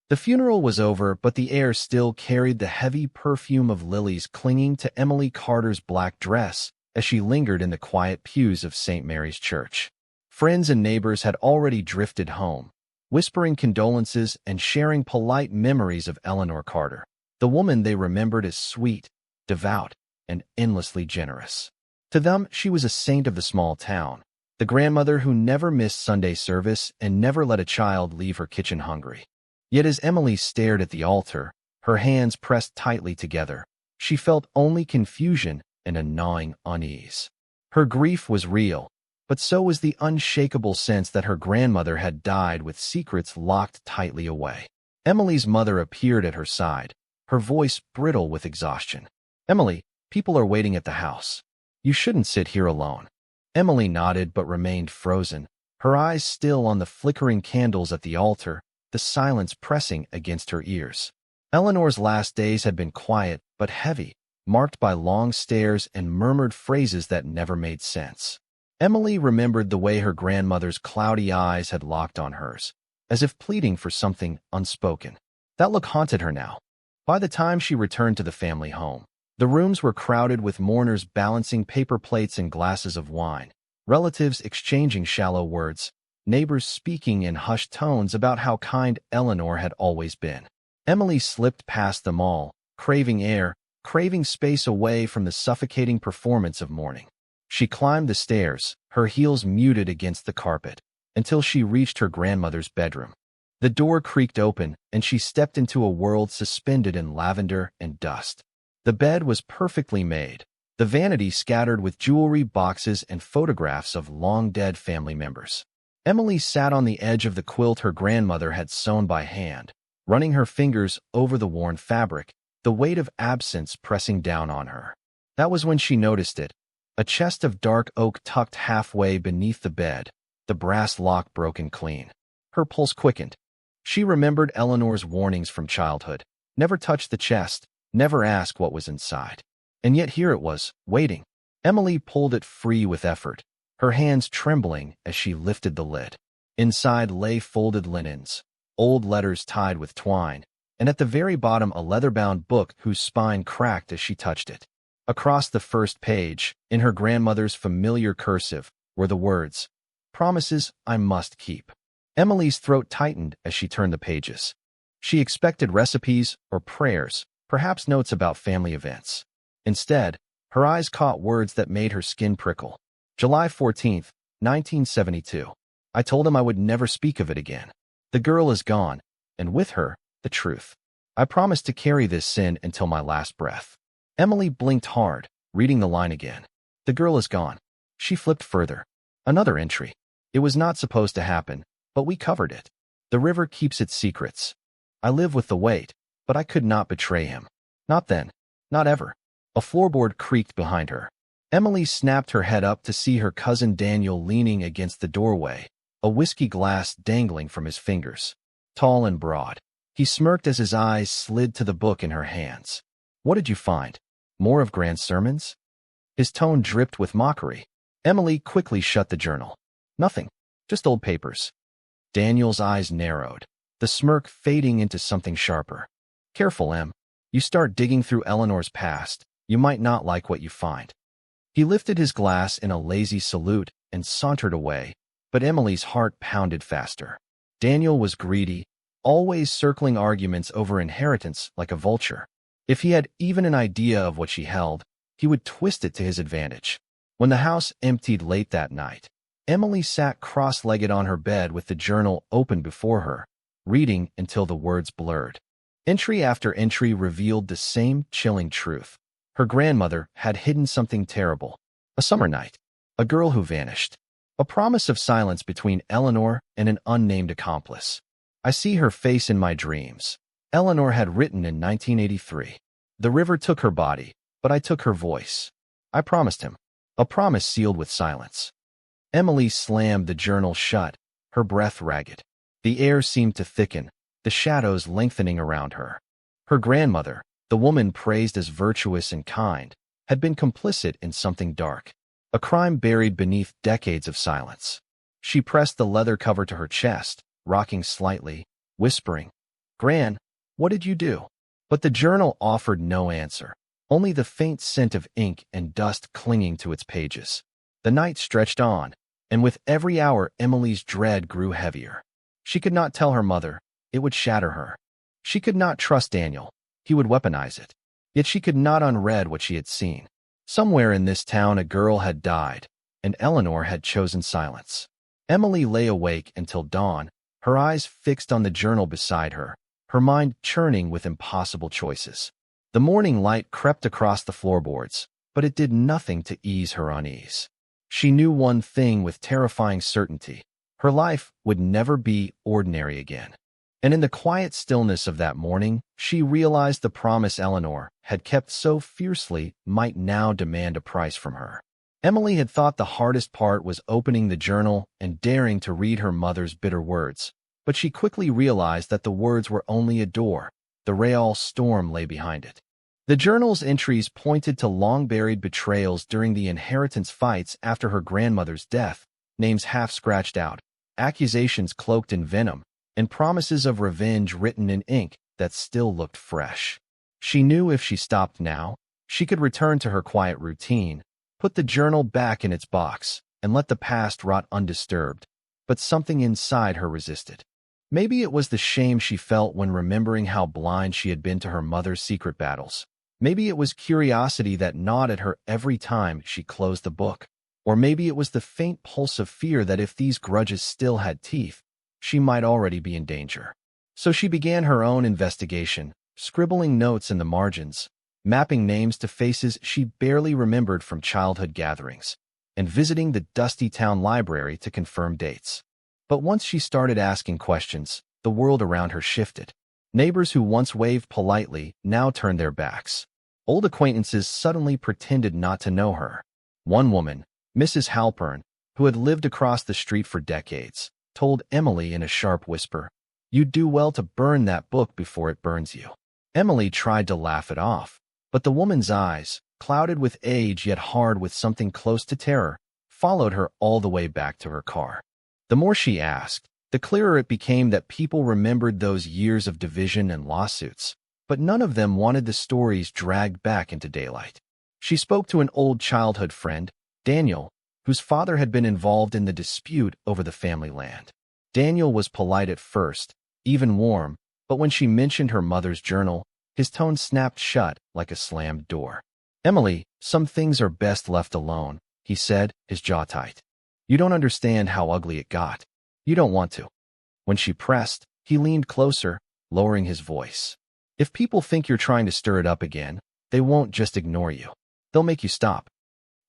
The funeral was over, but the air still carried the heavy perfume of lilies clinging to Emily Carter's black dress as she lingered in the quiet pews of St. Mary's Church. Friends and neighbors had already drifted home, whispering condolences and sharing polite memories of Eleanor Carter, the woman they remembered as sweet, devout, and endlessly generous. To them, she was a saint of the small town, the grandmother who never missed Sunday service and never let a child leave her kitchen hungry. Yet as Emily stared at the altar, her hands pressed tightly together, she felt only confusion and a gnawing unease. Her grief was real, but so was the unshakable sense that her grandmother had died with secrets locked tightly away. Emily's mother appeared at her side, her voice brittle with exhaustion. "Emily, people are waiting at the house. You shouldn't sit here alone." Emily nodded but remained frozen, her eyes still on the flickering candles at the altar, the silence pressing against her ears. Eleanor's last days had been quiet but heavy, marked by long stares and murmured phrases that never made sense. Emily remembered the way her grandmother's cloudy eyes had locked on hers, as if pleading for something unspoken. That look haunted her now. By the time she returned to the family home, the rooms were crowded with mourners balancing paper plates and glasses of wine, relatives exchanging shallow words, neighbors speaking in hushed tones about how kind Eleanor had always been. Emily slipped past them all, craving air, craving space away from the suffocating performance of mourning. She climbed the stairs, her heels muted against the carpet, until she reached her grandmother's bedroom. The door creaked open, and she stepped into a world suspended in lavender and dust. The bed was perfectly made, the vanity scattered with jewelry boxes and photographs of long-dead family members. Emily sat on the edge of the quilt her grandmother had sewn by hand, running her fingers over the worn fabric, the weight of absence pressing down on her. That was when she noticed it, a chest of dark oak tucked halfway beneath the bed, the brass lock broken clean. Her pulse quickened. She remembered Eleanor's warnings from childhood. Never touch the chest, never ask what was inside. And yet here it was, waiting. Emily pulled it free with effort, her hands trembling as she lifted the lid. Inside lay folded linens, old letters tied with twine, and at the very bottom a leather-bound book whose spine cracked as she touched it. Across the first page, in her grandmother's familiar cursive, were the words, "Promises I must keep." Emily's throat tightened as she turned the pages. She expected recipes or prayers, perhaps notes about family events. Instead, her eyes caught words that made her skin prickle. July 14th, 1972. I told him I would never speak of it again. The girl is gone, and with her, the truth. I promised to carry this sin until my last breath. Emily blinked hard, reading the line again. The girl is gone. She flipped further. Another entry. It was not supposed to happen, but we covered it. The river keeps its secrets. I live with the weight, but I could not betray him. Not then. Not ever. A floorboard creaked behind her. Emily snapped her head up to see her cousin Daniel leaning against the doorway, a whiskey glass dangling from his fingers. Tall and broad, he smirked as his eyes slid to the book in her hands. What did you find? More of Grand's sermons? His tone dripped with mockery. Emily quickly shut the journal. Nothing. Just old papers. Daniel's eyes narrowed, the smirk fading into something sharper. Careful, Em. You start digging through Eleanor's past, you might not like what you find. He lifted his glass in a lazy salute and sauntered away, but Emily's heart pounded faster. Daniel was greedy, always circling arguments over inheritance like a vulture. If he had even an idea of what she held, he would twist it to his advantage. When the house emptied late that night, Emily sat cross-legged on her bed with the journal open before her, reading until the words blurred. Entry after entry revealed the same chilling truth. Her grandmother had hidden something terrible. A summer night. A girl who vanished. A promise of silence between Eleanor and an unnamed accomplice. I see her face in my dreams. Eleanor had written in 1983. The river took her body, but I took her voice. I promised him. A promise sealed with silence. Emily slammed the journal shut, her breath ragged. The air seemed to thicken, the shadows lengthening around her. Her grandmother, the woman praised as virtuous and kind, had been complicit in something dark, a crime buried beneath decades of silence. She pressed the leather cover to her chest, rocking slightly, whispering, "Gran, what did you do?" But the journal offered no answer, only the faint scent of ink and dust clinging to its pages. The night stretched on, and with every hour Emily's dread grew heavier. She could not tell her mother. It would shatter her. She could not trust Daniel. He would weaponize it. Yet she could not unread what she had seen. Somewhere in this town a girl had died, and Eleanor had chosen silence. Emily lay awake until dawn, her eyes fixed on the journal beside her, her mind churning with impossible choices. The morning light crept across the floorboards, but it did nothing to ease her unease. She knew one thing with terrifying certainty. Her life would never be ordinary again. And in the quiet stillness of that morning, she realized the promise Eleanor had kept so fiercely might now demand a price from her. Emily had thought the hardest part was opening the journal and daring to read her mother's bitter words, but she quickly realized that the words were only a door. The real storm lay behind it. The journal's entries pointed to long-buried betrayals during the inheritance fights after her grandmother's death, names half scratched out, accusations cloaked in venom, and promises of revenge written in ink that still looked fresh. She knew if she stopped now, she could return to her quiet routine, put the journal back in its box, and let the past rot undisturbed, but something inside her resisted. Maybe it was the shame she felt when remembering how blind she had been to her mother's secret battles. Maybe it was curiosity that gnawed at her every time she closed the book. Or maybe it was the faint pulse of fear that if these grudges still had teeth, she might already be in danger. So she began her own investigation, scribbling notes in the margins, mapping names to faces she barely remembered from childhood gatherings, and visiting the dusty town library to confirm dates. But once she started asking questions, the world around her shifted. Neighbors who once waved politely now turned their backs. Old acquaintances suddenly pretended not to know her. One woman, Mrs. Halpern, who had lived across the street for decades, told Emily in a sharp whisper, "You'd do well to burn that book before it burns you." Emily tried to laugh it off, but the woman's eyes, clouded with age yet hard with something close to terror, followed her all the way back to her car. The more she asked, the clearer it became that people remembered those years of division and lawsuits, but none of them wanted the stories dragged back into daylight. She spoke to an old childhood friend, Daniel, whose father had been involved in the dispute over the family land. Daniel was polite at first, even warm, but when she mentioned her mother's journal, his tone snapped shut like a slammed door. "Emily, some things are best left alone," he said, his jaw tight. "You don't understand how ugly it got. You don't want to." When she pressed, he leaned closer, lowering his voice. "If people think you're trying to stir it up again, they won't just ignore you. They'll make you stop."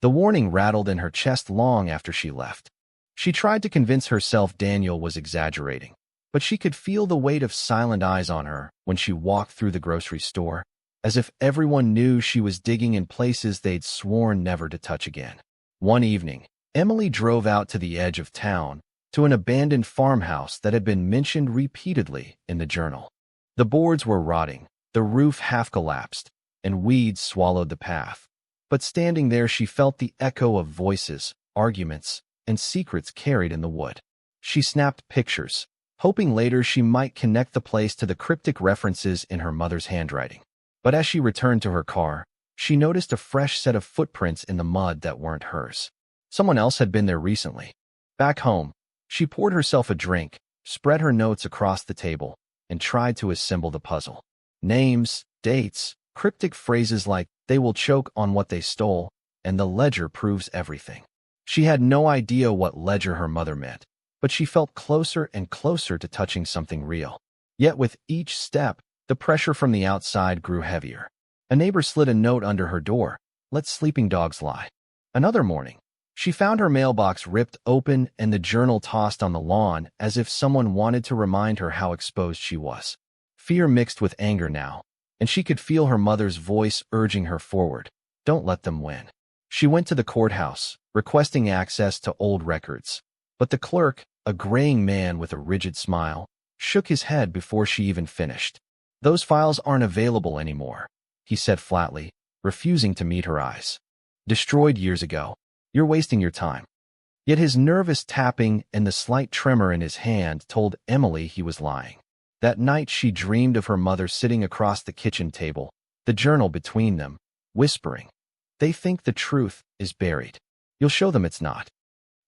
The warning rattled in her chest long after she left. She tried to convince herself Daniel was exaggerating, but she could feel the weight of silent eyes on her when she walked through the grocery store, as if everyone knew she was digging in places they'd sworn never to touch again. One evening, Emily drove out to the edge of town, to an abandoned farmhouse that had been mentioned repeatedly in the journal. The boards were rotting, the roof half collapsed, and weeds swallowed the path. But standing there she felt the echo of voices, arguments, and secrets carried in the wood. She snapped pictures, hoping later she might connect the place to the cryptic references in her mother's handwriting. But as she returned to her car, she noticed a fresh set of footprints in the mud that weren't hers. Someone else had been there recently. Back home, she poured herself a drink, spread her notes across the table, and tried to assemble the puzzle. Names, dates, cryptic phrases like, "They will choke on what they stole," and "the ledger proves everything." She had no idea what ledger her mother meant, but she felt closer and closer to touching something real. Yet with each step, the pressure from the outside grew heavier. A neighbor slid a note under her door, "Let sleeping dogs lie." Another morning, she found her mailbox ripped open and the journal tossed on the lawn as if someone wanted to remind her how exposed she was. Fear mixed with anger now, and she could feel her mother's voice urging her forward. Don't let them win. She went to the courthouse, requesting access to old records. But the clerk, a graying man with a rigid smile, shook his head before she even finished. "Those files aren't available anymore," he said flatly, refusing to meet her eyes. "Destroyed years ago. You're wasting your time." Yet his nervous tapping and the slight tremor in his hand told Emily he was lying. That night she dreamed of her mother sitting across the kitchen table, the journal between them, whispering, "They think the truth is buried. You'll show them it's not."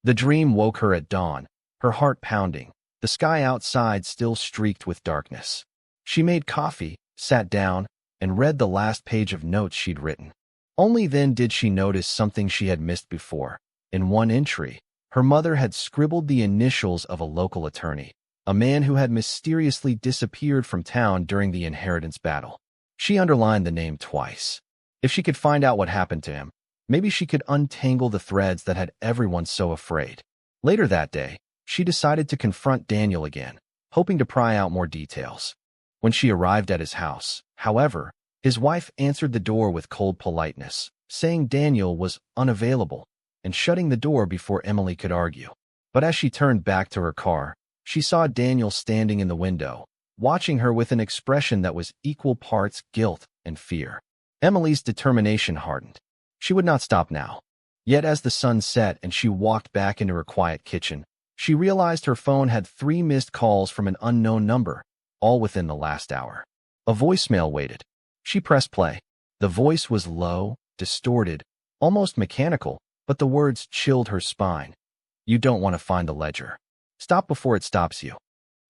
The dream woke her at dawn, her heart pounding, the sky outside still streaked with darkness. She made coffee, sat down, and read the last page of notes she'd written. Only then did she notice something she had missed before. In one entry, her mother had scribbled the initials of a local attorney, a man who had mysteriously disappeared from town during the inheritance battle. She underlined the name twice. If she could find out what happened to him, maybe she could untangle the threads that had everyone so afraid. Later that day, she decided to confront Daniel again, hoping to pry out more details. When she arrived at his house, however, his wife answered the door with cold politeness, saying Daniel was unavailable, and shutting the door before Emily could argue. But as she turned back to her car, she saw Daniel standing in the window, watching her with an expression that was equal parts guilt and fear. Emily's determination hardened. She would not stop now. Yet as the sun set and she walked back into her quiet kitchen, she realized her phone had 3 missed calls from an unknown number, all within the last hour. A voicemail waited. She pressed play. The voice was low, distorted, almost mechanical, but the words chilled her spine. "You don't want to find the ledger. Stop before it stops you."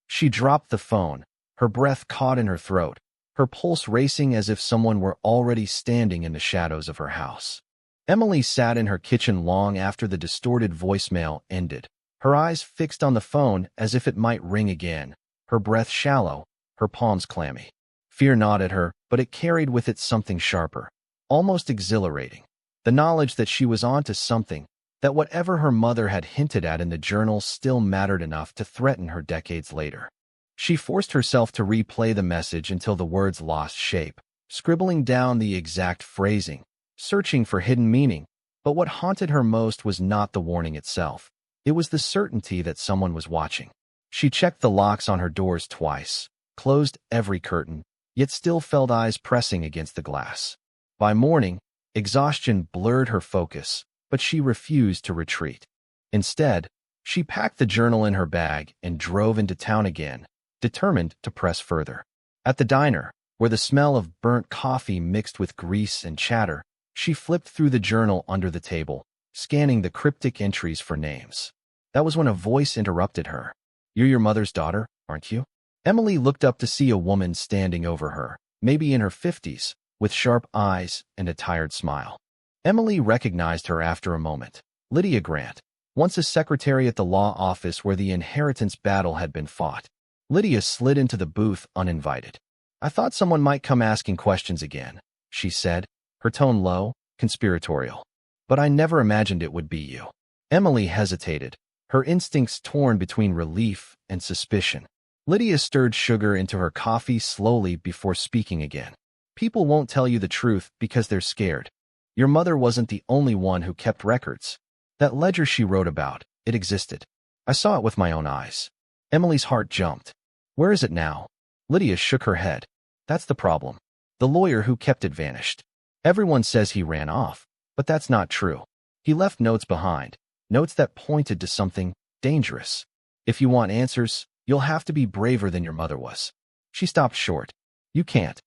She dropped the phone, her breath caught in her throat, her pulse racing as if someone were already standing in the shadows of her house. Emily sat in her kitchen long after the distorted voicemail ended, her eyes fixed on the phone as if it might ring again, her breath shallow, her palms clammy. Fear gnawed at her, but it carried with it something sharper, almost exhilarating. The knowledge that she was onto something, that whatever her mother had hinted at in the journal still mattered enough to threaten her decades later. She forced herself to replay the message until the words lost shape, scribbling down the exact phrasing, searching for hidden meaning. But what haunted her most was not the warning itself. It was the certainty that someone was watching. She checked the locks on her doors twice, closed every curtain, yet still felt eyes pressing against the glass. By morning, exhaustion blurred her focus, but she refused to retreat. Instead, she packed the journal in her bag and drove into town again, determined to press further. At the diner, where the smell of burnt coffee mixed with grease and chatter, she flipped through the journal under the table, scanning the cryptic entries for names. That was when a voice interrupted her. "You're your mother's daughter, aren't you?" Emily looked up to see a woman standing over her, maybe in her 50s, with sharp eyes and a tired smile. Emily recognized her after a moment. Lydia Grant, once a secretary at the law office where the inheritance battle had been fought. Lydia slid into the booth uninvited. "I thought someone might come asking questions again," she said, her tone low, conspiratorial. "But I never imagined it would be you." Emily hesitated, her instincts torn between relief and suspicion. Lydia stirred sugar into her coffee slowly before speaking again. "People won't tell you the truth because they're scared. Your mother wasn't the only one who kept records. That ledger she wrote about, it existed. I saw it with my own eyes." Emily's heart jumped. "Where is it now?" Lydia shook her head. "That's the problem. The lawyer who kept it vanished. Everyone says he ran off, but that's not true. He left notes behind, notes that pointed to something dangerous. If you want answers, you'll have to be braver than your mother was." She stopped short. "You can't."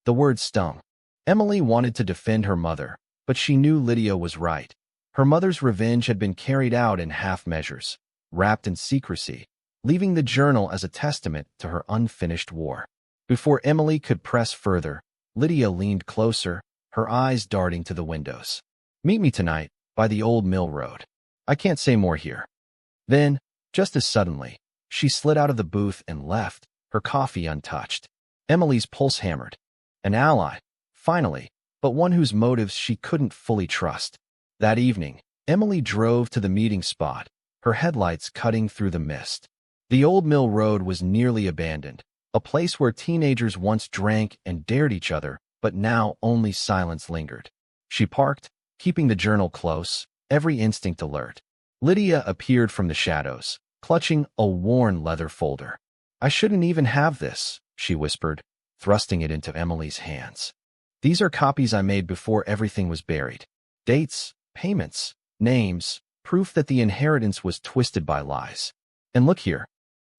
The words stung. Emily wanted to defend her mother, but she knew Lydia was right. Her mother's revenge had been carried out in half measures, wrapped in secrecy, leaving the journal as a testament to her unfinished war. Before Emily could press further, Lydia leaned closer, her eyes darting to the windows. "Meet me tonight, by the old mill road. I can't say more here." Then, just as suddenly, she slid out of the booth and left, her coffee untouched. Emily's pulse hammered. An ally, finally, but one whose motives she couldn't fully trust. That evening, Emily drove to the meeting spot, her headlights cutting through the mist. The old mill road was nearly abandoned, a place where teenagers once drank and dared each other, but now only silence lingered. She parked, keeping the journal close, every instinct alert. Lydia appeared from the shadows, clutching a worn leather folder. "I shouldn't even have this," she whispered, thrusting it into Emily's hands. "These are copies I made before everything was buried. Dates, payments, names, proof that the inheritance was twisted by lies. And look here."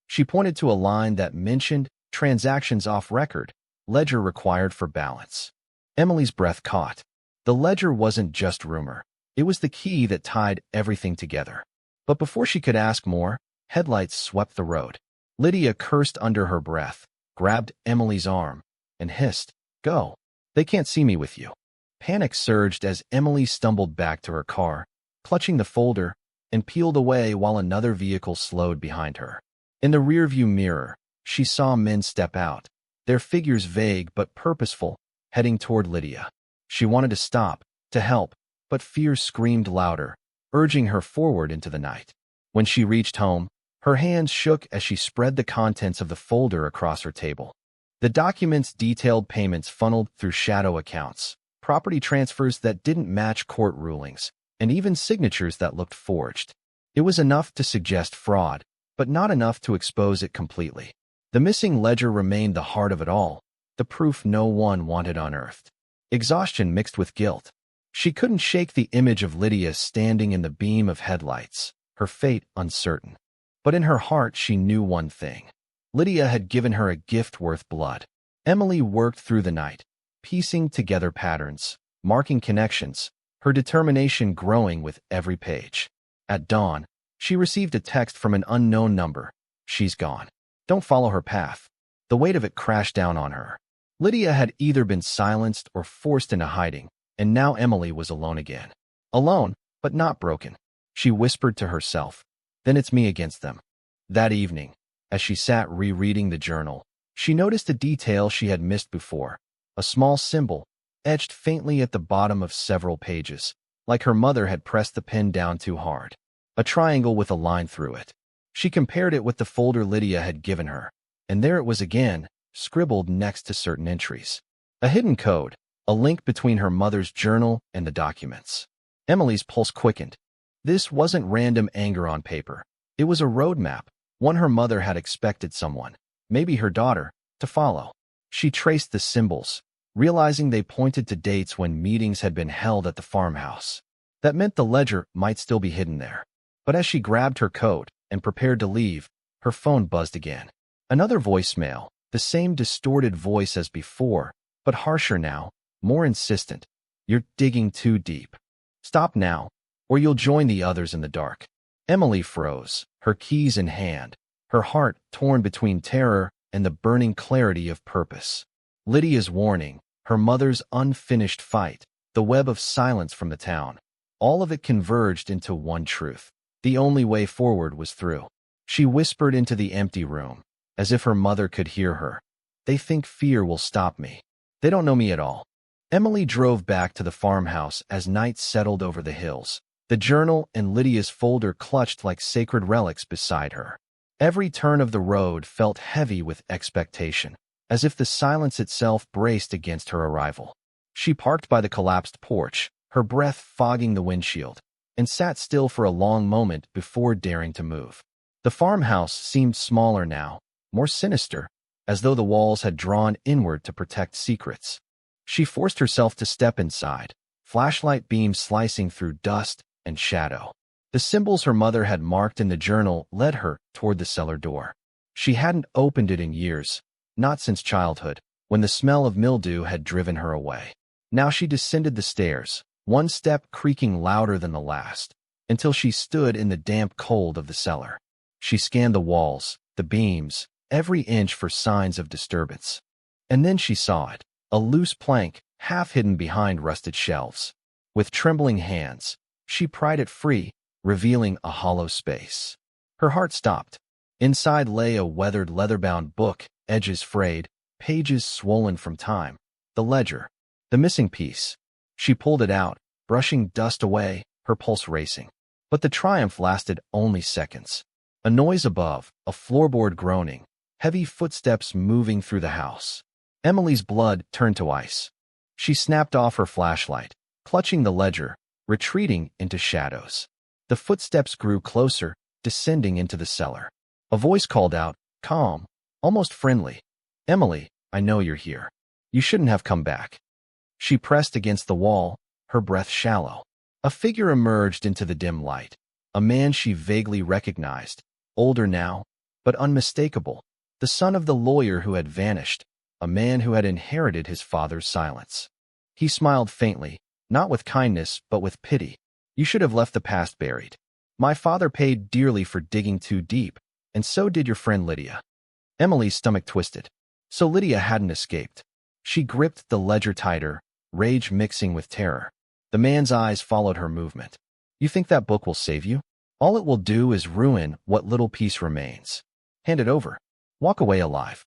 She pointed to a line that mentioned transactions off record, ledger required for balance. Emily's breath caught. The ledger wasn't just rumor. It was the key that tied everything together. But before she could ask more, headlights swept the road. Lydia cursed under her breath, grabbed Emily's arm, and hissed, "Go. They can't see me with you." Panic surged as Emily stumbled back to her car, clutching the folder, and peeled away while another vehicle slowed behind her. In the rearview mirror, she saw men step out, their figures vague but purposeful, heading toward Lydia. She wanted to stop, to help, but fear screamed louder, urging her forward into the night. When she reached home, her hands shook as she spread the contents of the folder across her table. The documents detailed payments funneled through shadow accounts, property transfers that didn't match court rulings, and even signatures that looked forged. It was enough to suggest fraud, but not enough to expose it completely. The missing ledger remained the heart of it all, the proof no one wanted unearthed. Exhaustion mixed with guilt. She couldn't shake the image of Lydia standing in the beam of headlights, her fate uncertain. But in her heart she knew one thing. Lydia had given her a gift worth blood. Emily worked through the night, piecing together patterns, marking connections, her determination growing with every page. At dawn, she received a text from an unknown number. "She's gone. Don't follow her path." The weight of it crashed down on her. Lydia had either been silenced or forced into hiding, and now Emily was alone again. Alone, but not broken. She whispered to herself, "Then it's me against them." That evening, as she sat rereading the journal, she noticed a detail she had missed before, a small symbol, etched faintly at the bottom of several pages, like her mother had pressed the pen down too hard. A triangle with a line through it. She compared it with the folder Lydia had given her, and there it was again, scribbled next to certain entries. A hidden code, a link between her mother's journal and the documents. Emily's pulse quickened. This wasn't random anger on paper. It was a roadmap, one her mother had expected someone, maybe her daughter, to follow. She traced the symbols, realizing they pointed to dates when meetings had been held at the farmhouse. That meant the ledger might still be hidden there. But as she grabbed her coat and prepared to leave, her phone buzzed again. Another voicemail, the same distorted voice as before, but harsher now, more insistent. "You're digging too deep. Stop now, or you'll join the others in the dark." Emily froze, her keys in hand, her heart torn between terror and the burning clarity of purpose. Lydia's warning, her mother's unfinished fight, the web of silence from the town, all of it converged into one truth. The only way forward was through. She whispered into the empty room, as if her mother could hear her. "They think fear will stop me. They don't know me at all." Emily drove back to the farmhouse as night settled over the hills, the journal and Lydia's folder clutched like sacred relics beside her. Every turn of the road felt heavy with expectation, as if the silence itself braced against her arrival. She parked by the collapsed porch, her breath fogging the windshield, and sat still for a long moment before daring to move. The farmhouse seemed smaller now, more sinister, as though the walls had drawn inward to protect secrets. She forced herself to step inside, flashlight beams slicing through dust and shadow. The symbols her mother had marked in the journal led her toward the cellar door. She hadn't opened it in years, not since childhood, when the smell of mildew had driven her away. Now she descended the stairs, one step creaking louder than the last, until she stood in the damp cold of the cellar. She scanned the walls, the beams, every inch for signs of disturbance. And then she saw it, a loose plank, half hidden behind rusted shelves. With trembling hands, she pried it free, revealing a hollow space. Her heart stopped. Inside lay a weathered leather-bound book, edges frayed, pages swollen from time. The ledger. The missing piece. She pulled it out, brushing dust away, her pulse racing. But the triumph lasted only seconds. A noise above, a floorboard groaning, heavy footsteps moving through the house. Emily's blood turned to ice. She snapped off her flashlight, clutching the ledger, retreating into shadows. The footsteps grew closer, descending into the cellar. A voice called out, calm, almost friendly. "Emily, I know you're here. You shouldn't have come back." She pressed against the wall, her breath shallow. A figure emerged into the dim light, a man she vaguely recognized, older now, but unmistakable. the son of the lawyer who had vanished, a man who had inherited his father's silence. He smiled faintly, not with kindness but with pity. You should have left the past buried. My father paid dearly for digging too deep, and so did your friend Lydia. Emily's stomach twisted. So Lydia hadn't escaped. She gripped the ledger tighter, rage mixing with terror. The man's eyes followed her movement. You think that book will save you? All it will do is ruin what little peace remains. Hand it over. Walk away alive.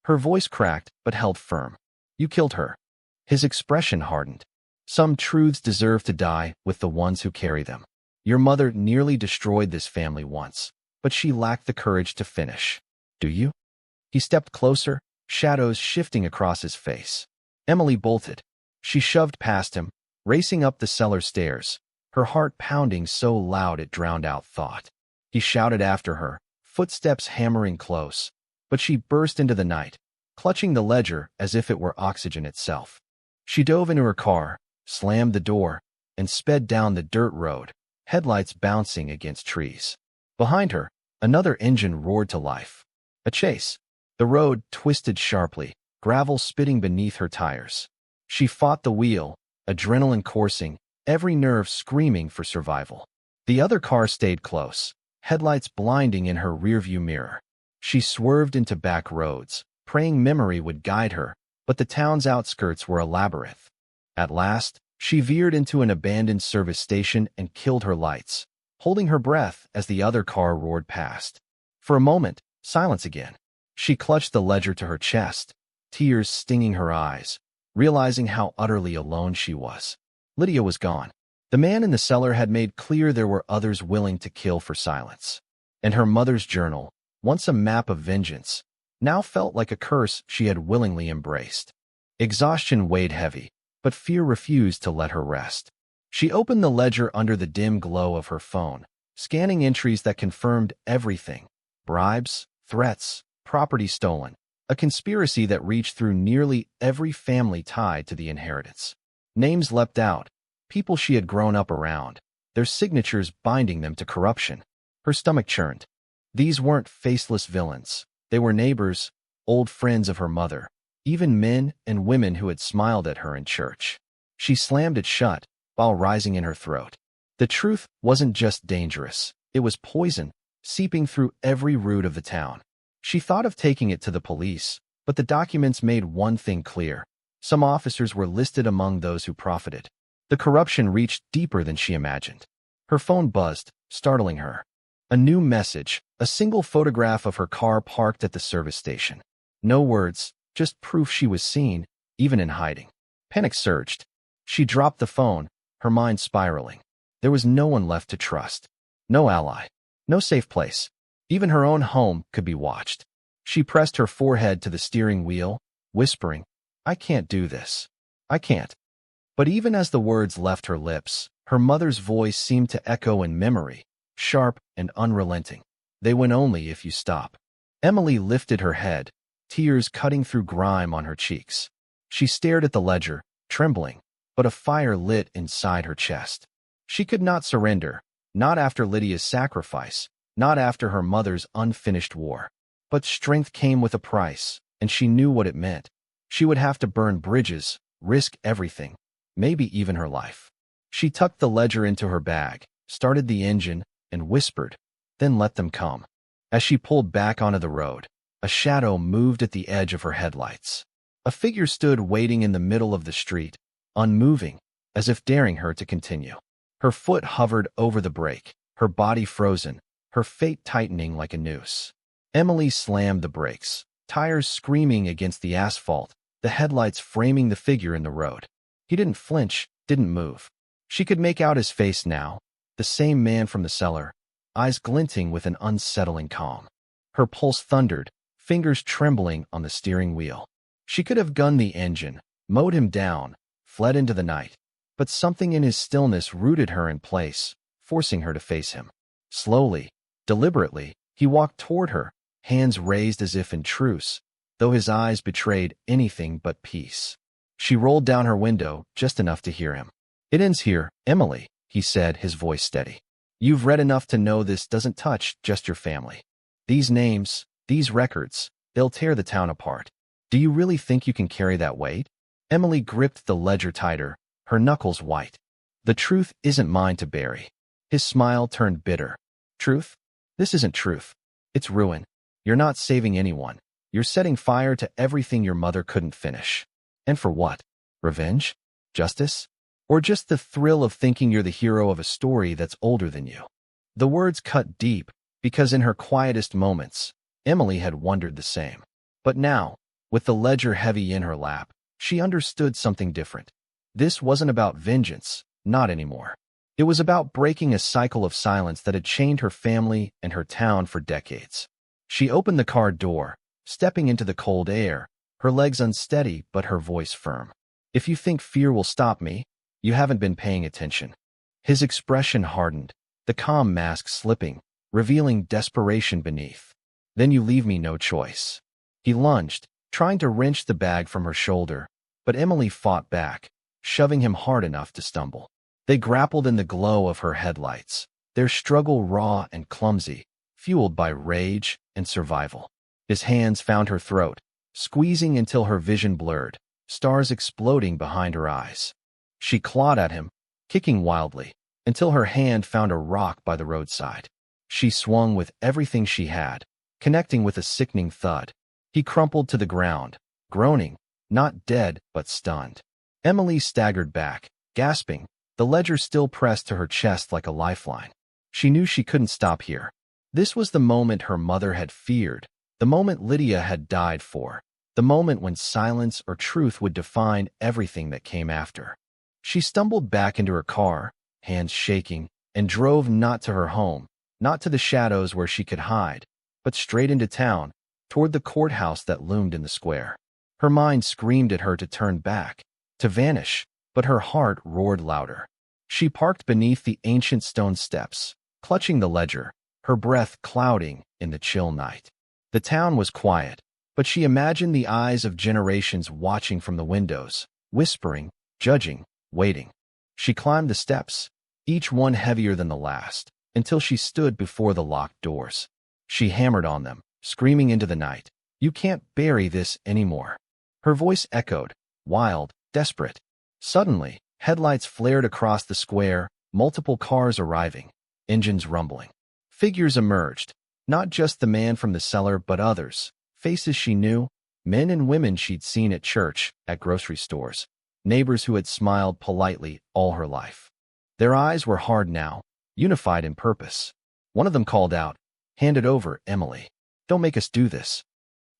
Her voice cracked but held firm. You killed her. His expression hardened. Some truths deserve to die with the ones who carry them. Your mother nearly destroyed this family once, but she lacked the courage to finish. Do you? He stepped closer, shadows shifting across his face. Emily bolted. She shoved past him, racing up the cellar stairs, her heart pounding so loud it drowned out thought. He shouted after her, footsteps hammering close, but she burst into the night, clutching the ledger as if it were oxygen itself. She dove into her car, slammed the door, and sped down the dirt road, headlights bouncing against trees. Behind her, another engine roared to life. A chase. The road twisted sharply, gravel spitting beneath her tires. She fought the wheel, adrenaline coursing, every nerve screaming for survival. The other car stayed close, headlights blinding in her rearview mirror. She swerved into back roads, praying memory would guide her, but the town's outskirts were a labyrinth. At last, she veered into an abandoned service station and killed her lights, holding her breath as the other car roared past. For a moment, silence again. She clutched the ledger to her chest, tears stinging her eyes, realizing how utterly alone she was. Lydia was gone. The man in the cellar had made clear there were others willing to kill for silence. And her mother's journal, once a map of vengeance, now felt like a curse she had willingly embraced. Exhaustion weighed heavy, but fear refused to let her rest. She opened the ledger under the dim glow of her phone, scanning entries that confirmed everything: bribes, threats, property stolen, a conspiracy that reached through nearly every family tied to the inheritance. Names leapt out, people she had grown up around, their signatures binding them to corruption. Her stomach churned. These weren't faceless villains. They were neighbors, old friends of her mother, even men and women who had smiled at her in church. She slammed it shut, while rising in her throat. The truth wasn't just dangerous, it was poison, seeping through every root of the town. She thought of taking it to the police, but the documents made one thing clear. Some officers were listed among those who profited. The corruption reached deeper than she imagined. Her phone buzzed, startling her. A new message, a single photograph of her car parked at the service station. No words, just proof she was seen, even in hiding. Panic surged. She dropped the phone, her mind spiraling. There was no one left to trust. No ally. No safe place. Even her own home could be watched. She pressed her forehead to the steering wheel, whispering, I can't do this. I can't. But even as the words left her lips, her mother's voice seemed to echo in memory, sharp and unrelenting. They win only if you stop. Emily lifted her head, tears cutting through grime on her cheeks. She stared at the ledger, trembling, but a fire lit inside her chest. She could not surrender, not after Lydia's sacrifice, not after her mother's unfinished war. But strength came with a price, and she knew what it meant. She would have to burn bridges, risk everything, maybe even her life. She tucked the ledger into her bag, started the engine, and whispered, then let them come. As she pulled back onto the road, a shadow moved at the edge of her headlights. A figure stood waiting in the middle of the street, unmoving, as if daring her to continue. Her foot hovered over the brake, her body frozen, her fate tightening like a noose. Emily slammed the brakes, tires screaming against the asphalt, the headlights framing the figure in the road. He didn't flinch, didn't move. She could make out his face now, the same man from the cellar, eyes glinting with an unsettling calm. Her pulse thundered, fingers trembling on the steering wheel. She could have gunned the engine, mowed him down, fled into the night, but something in his stillness rooted her in place, forcing her to face him. Slowly, deliberately, he walked toward her, hands raised as if in truce, though his eyes betrayed anything but peace. She rolled down her window just enough to hear him. It ends here, Emily, he said, his voice steady. You've read enough to know this doesn't touch just your family. These names, these records, They'll tear the town apart. Do you really think you can carry that weight? Emily gripped the ledger tighter, her knuckles white. The truth isn't mine to bury. His smile turned bitter. Truth? This isn't truth. It's ruin. You're not saving anyone. You're setting fire to everything your mother couldn't finish. And for what? Revenge? Justice? Or just the thrill of thinking you're the hero of a story that's older than you? The words cut deep, because in her quietest moments, Emily had wondered the same. But now, with the ledger heavy in her lap, she understood something different. This wasn't about vengeance, not anymore. It was about breaking a cycle of silence that had chained her family and her town for decades. She opened the car door, stepping into the cold air, her legs unsteady but her voice firm. If you think fear will stop me, you haven't been paying attention. His expression hardened, the calm mask slipping, revealing desperation beneath. Then you leave me no choice. He lunged, trying to wrench the bag from her shoulder, but Emily fought back, shoving him hard enough to stumble. They grappled in the glow of her headlights, their struggle raw and clumsy, fueled by rage and survival. His hands found her throat, squeezing until her vision blurred, stars exploding behind her eyes. She clawed at him, kicking wildly, until her hand found a rock by the roadside. She swung with everything she had, connecting with a sickening thud. He crumpled to the ground, groaning, not dead but stunned. Emily staggered back, gasping, the ledger still pressed to her chest like a lifeline. She knew she couldn't stop here. This was the moment her mother had feared, the moment Lydia had died for, the moment when silence or truth would define everything that came after. She stumbled back into her car, hands shaking, and drove not to her home, not to the shadows where she could hide, but straight into town, toward the courthouse that loomed in the square. Her mind screamed at her to turn back, to vanish, but her heart roared louder. She parked beneath the ancient stone steps, clutching the ledger, her breath clouding in the chill night. The town was quiet, but she imagined the eyes of generations watching from the windows, whispering, judging, waiting. She climbed the steps, each one heavier than the last, until she stood before the locked doors. She hammered on them, screaming into the night, "You can't bury this anymore." Her voice echoed, wild, desperate. Suddenly, headlights flared across the square, multiple cars arriving, engines rumbling. Figures emerged, not just the man from the cellar but others, faces she knew, men and women she'd seen at church, at grocery stores, neighbors who had smiled politely all her life. Their eyes were hard now, unified in purpose. One of them called out, "Hand it over, Emily. Don't make us do this."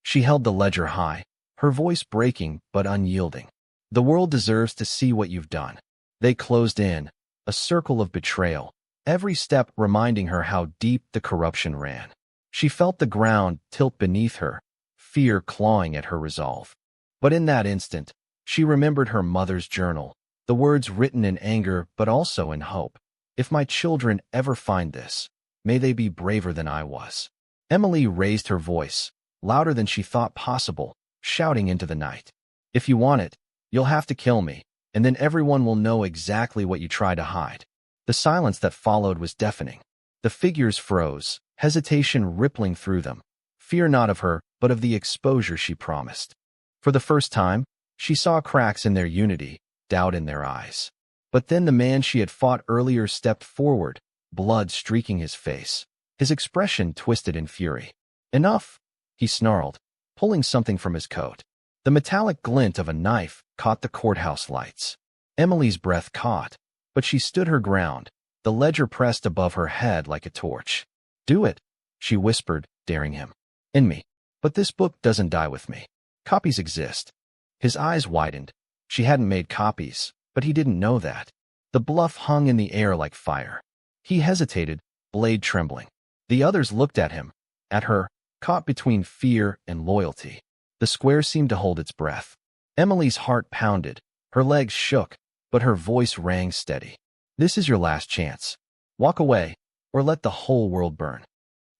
She held the ledger high, her voice breaking but unyielding. "The world deserves to see what you've done." They closed in, a circle of betrayal, every step reminding her how deep the corruption ran. She felt the ground tilt beneath her, fear clawing at her resolve. But in that instant, she remembered her mother's journal, the words written in anger but also in hope. "If my children ever find this, may they be braver than I was." Emily raised her voice, louder than she thought possible, shouting into the night. "If you want it, you'll have to kill me, and then everyone will know exactly what you try to hide." The silence that followed was deafening. The figures froze, hesitation rippling through them. Fear not of her, but of the exposure she promised. For the first time, she saw cracks in their unity, doubt in their eyes. But then the man she had fought earlier stepped forward, blood streaking his face, his expression twisted in fury. "Enough," he snarled, pulling something from his coat. The metallic glint of a knife caught the courthouse lights. Emily's breath caught, but she stood her ground, the ledger pressed above her head like a torch. "Do it," she whispered, daring him. "In me. But this book doesn't die with me. Copies exist." His eyes widened. She hadn't made copies, but he didn't know that. The bluff hung in the air like fire. He hesitated, blade trembling. The others looked at him, at her, caught between fear and loyalty. The square seemed to hold its breath. Emily's heart pounded, her legs shook, but her voice rang steady. "This is your last chance. Walk away, or let the whole world burn."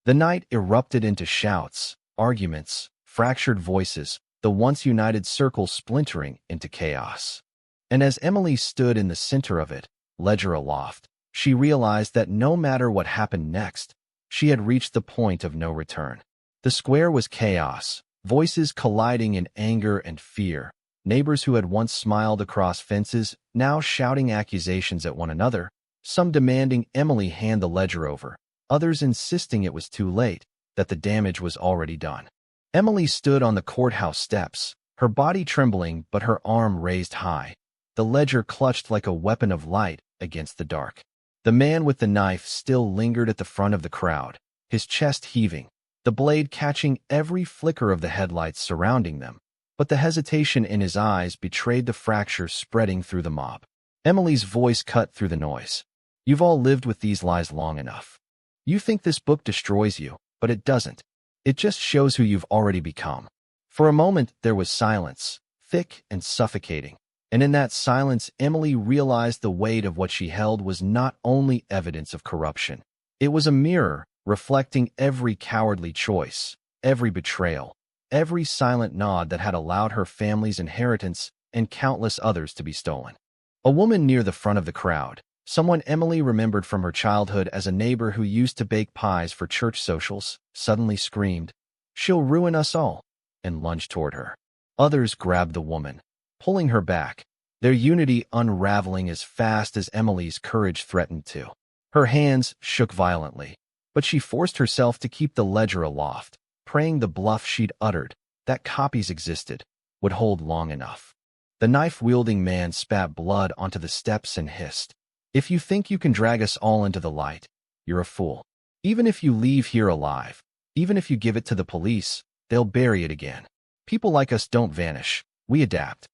The night erupted into shouts, arguments, fractured voices, the once united circle splintering into chaos. And as Emily stood in the center of it, ledger aloft, she realized that no matter what happened next, she had reached the point of no return. The square was chaos, voices colliding in anger and fear, neighbors who had once smiled across fences now shouting accusations at one another, some demanding Emily hand the ledger over, others insisting it was too late, that the damage was already done. Emily stood on the courthouse steps, her body trembling but her arm raised high, the ledger clutched like a weapon of light against the dark. The man with the knife still lingered at the front of the crowd, his chest heaving, the blade catching every flicker of the headlights surrounding them, but the hesitation in his eyes betrayed the fracture spreading through the mob. Emily's voice cut through the noise. You've all lived with these lies long enough. You think this book destroys you, but it doesn't. It just shows who you've already become. For a moment, there was silence, thick and suffocating, and in that silence, Emily realized the weight of what she held was not only evidence of corruption. It was a mirror, reflecting every cowardly choice, every betrayal, every silent nod that had allowed her family's inheritance and countless others to be stolen. A woman near the front of the crowd, someone Emily remembered from her childhood as a neighbor who used to bake pies for church socials, suddenly screamed, "She'll ruin us all," and lunged toward her. Others grabbed the woman, pulling her back, their unity unraveling as fast as Emily's courage threatened to. Her hands shook violently, but she forced herself to keep the ledger aloft, praying the bluff she'd uttered, that copies existed, would hold long enough. The knife-wielding man spat blood onto the steps and hissed, "If you think you can drag us all into the light, you're a fool. Even if you leave here alive, even if you give it to the police, they'll bury it again. People like us don't vanish, we adapt."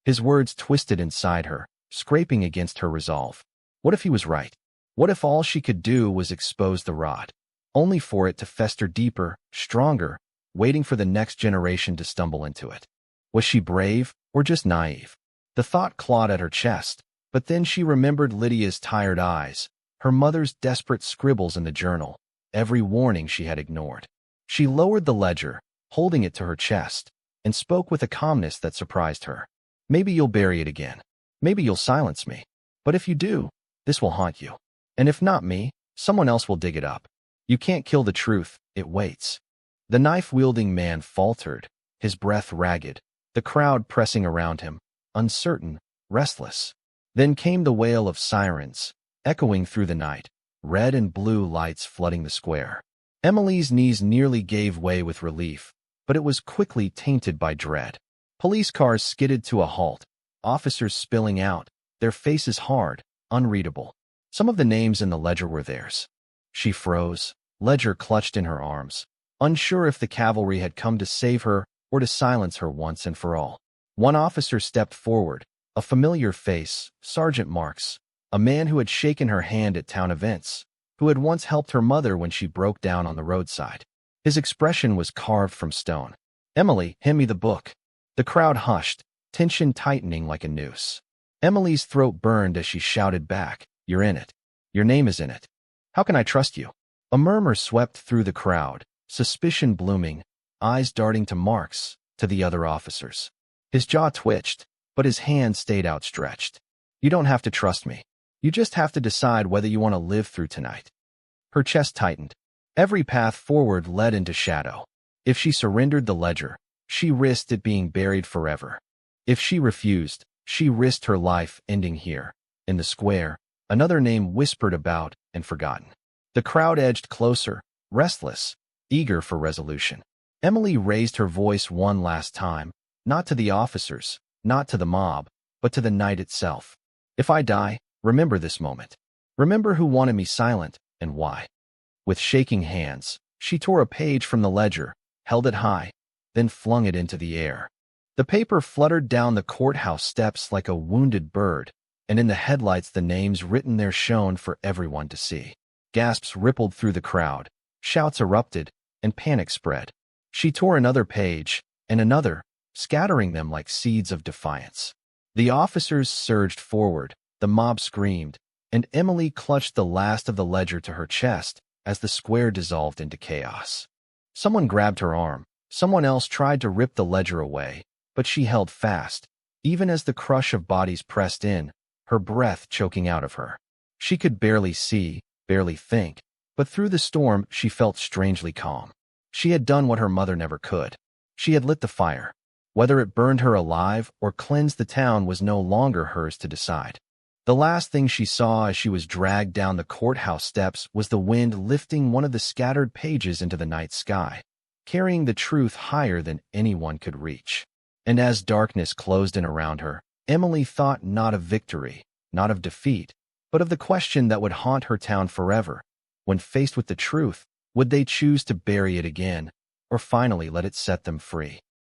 His words twisted inside her, scraping against her resolve. What if he was right? What if all she could do was expose the rot, only for it to fester deeper, stronger, waiting for the next generation to stumble into it? Was she brave or just naive? The thought clawed at her chest, but then she remembered Lydia's tired eyes, her mother's desperate scribbles in the journal, every warning she had ignored. She lowered the ledger, holding it to her chest, and spoke with a calmness that surprised her. "Maybe you'll bury it again. Maybe you'll silence me. But if you do, this will haunt you. And if not me, someone else will dig it up. You can't kill the truth, it waits." The knife-wielding man faltered, his breath ragged, the crowd pressing around him, uncertain, restless. Then came the wail of sirens, echoing through the night, red and blue lights flooding the square. Emily's knees nearly gave way with relief, but it was quickly tainted by dread. Police cars skidded to a halt, officers spilling out, their faces hard, unreadable. Some of the names in the ledger were theirs. She froze, ledger clutched in her arms, unsure if the cavalry had come to save her or to silence her once and for all. One officer stepped forward, a familiar face, Sergeant Marks, a man who had shaken her hand at town events, who had once helped her mother when she broke down on the roadside. His expression was carved from stone. "Emily, hand me the book." The crowd hushed, tension tightening like a noose. Emily's throat burned as she shouted back, "You're in it. Your name is in it. How can I trust you?" A murmur swept through the crowd, suspicion blooming, eyes darting to Marks, to the other officers. His jaw twitched, but his hand stayed outstretched. "You don't have to trust me. You just have to decide whether you want to live through tonight." Her chest tightened. Every path forward led into shadow. If she surrendered the ledger, she risked it being buried forever. If she refused, she risked her life ending here, in the square, another name whispered about and forgotten. The crowd edged closer, restless, eager for resolution. Emily raised her voice one last time, not to the officers, not to the mob, but to the night itself. "If I die, remember this moment. Remember who wanted me silent and why." With shaking hands, she tore a page from the ledger, held it high, then flung it into the air. The paper fluttered down the courthouse steps like a wounded bird, and in the headlights the names written there shone for everyone to see. Gasps rippled through the crowd, shouts erupted, and panic spread. She tore another page, and another, scattering them like seeds of defiance. The officers surged forward, the mob screamed, and Emily clutched the last of the ledger to her chest as the square dissolved into chaos. Someone grabbed her arm, someone else tried to rip the ledger away, but she held fast, even as the crush of bodies pressed in, her breath choking out of her. She could barely see, barely think, but through the storm she felt strangely calm. She had done what her mother never could. She had lit the fire. Whether it burned her alive or cleansed the town was no longer hers to decide. The last thing she saw as she was dragged down the courthouse steps was the wind lifting one of the scattered pages into the night sky, carrying the truth higher than anyone could reach. And as darkness closed in around her, Emily thought not of victory, not of defeat, but of the question that would haunt her town forever. When faced with the truth, would they choose to bury it again, or finally let it set them free?